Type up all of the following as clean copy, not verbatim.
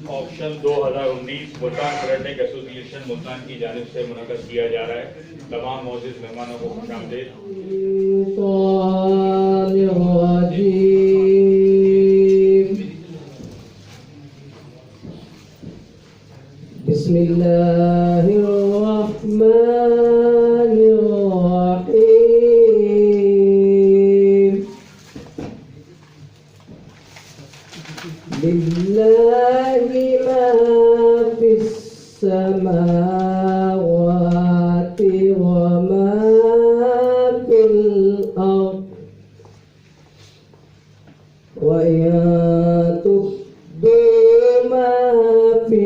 Option 2019 Multan पर्यटक association Multan की जानिब से मुनक़्क़द किया जा रहा है। तमाम मौजूद मेहमानों को खुशामदीद। बिस्मिल्लाहिर्रहमानिर्रहीम। लिल्लाहि मा फिस समावाति व मा फिल अर्द व यतुब्बु मा फी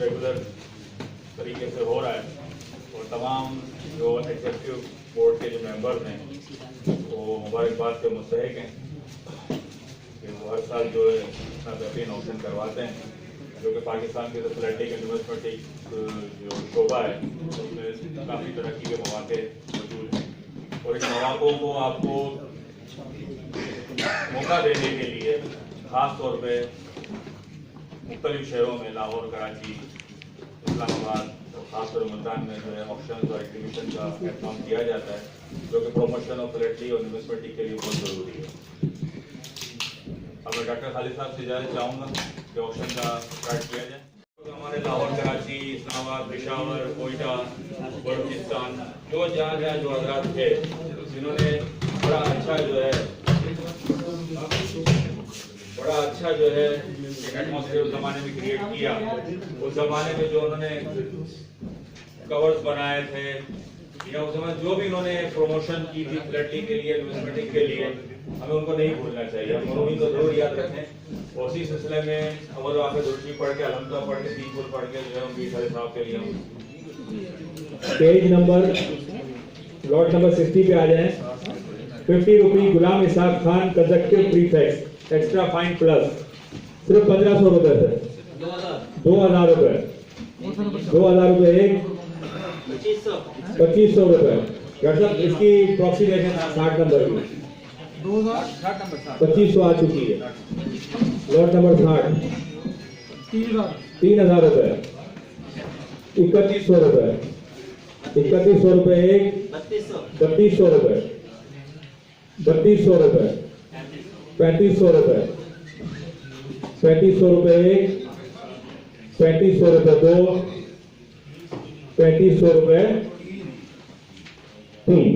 रेगुलर तरीके से हो रहा है और तमाम जो एग्जीक्यूटिव बोर्ड के जो मेंबर्स हैं वो मुबारकबाद के मुस्तहिक हैं कि वो हर साल जो है अपना बेहतरीन ऑप्शन करवाते हैं, जो कि पाकिस्तान के एथलेटिक इन्वेस्टमेंट जो शोबा है उसमें काफ़ी तरक्की के मौके मौजूद हैं और इन मौक़ों को आपको मौका देने के लिए ख़ास तौर पे मुख्तलिफ शहरों में लाहौर, कराची, इस्लामाबाद और ख़ासतौर मुल्तान में जो है ऑप्शन और एग्जीबिशन का एहतमाम किया जाता है, जो कि प्रमोशन ऑफ फिलेटरी और इन्वेस्टमेंट के लिए बहुत ज़रूरी है। अब मैं डॉक्टर खालिद साहब से इजाज़त चाहूँगा कि ऑप्शन का स्टार्ट किया जाए। तो हमारे लाहौर, कराची, इस्लामाबाद, पेशावर, कोयटा, बलूचिस्तान जो जहाँ जो हजरात थे जिन्होंने बड़ा अच्छा जो है एक एटमॉस्फेयर उस ज़माने में क्रिएट किया। उस ज़माने में जो उन्होंने कवर्स बनाए थे या उस समय जो भी उन्होंने प्रमोशन की थी फिलेटरी के लिए, इन्वेस्टमेंट के लिए, हमें उनको नहीं भूलना चाहिए। हम उन्हीं को जरूर याद रखें। उसी सिलसिले में अव्वल आखिर दुरूद पढ़ के, अलहम्दुलिल्लाह पढ़ के, 3 फुल पढ़ के जो है हम बीस साहब के लिए हम पेज नंबर लॉट नंबर 60 पे आ जाएं। 50 रुपये Ghulam Ishaq Khan conjunctive prefix extra fine plus सिर्फ 1500 रुपए से 2000 रुपए 2000 रुपए एक 2500 रुपए। डॉक्टर साहब इसकी प्रॉक्सी देखें 60 नंबर की 2500 आ चुकी है। लॉट नंबर 60 3000 रुपए 3100 रुपए 3100 रुपए एक 3200 रुपए 3200 रुपए 3500 रुपए 3500 रुपए एक 3500 रुपए दो 3500 रुपए तीन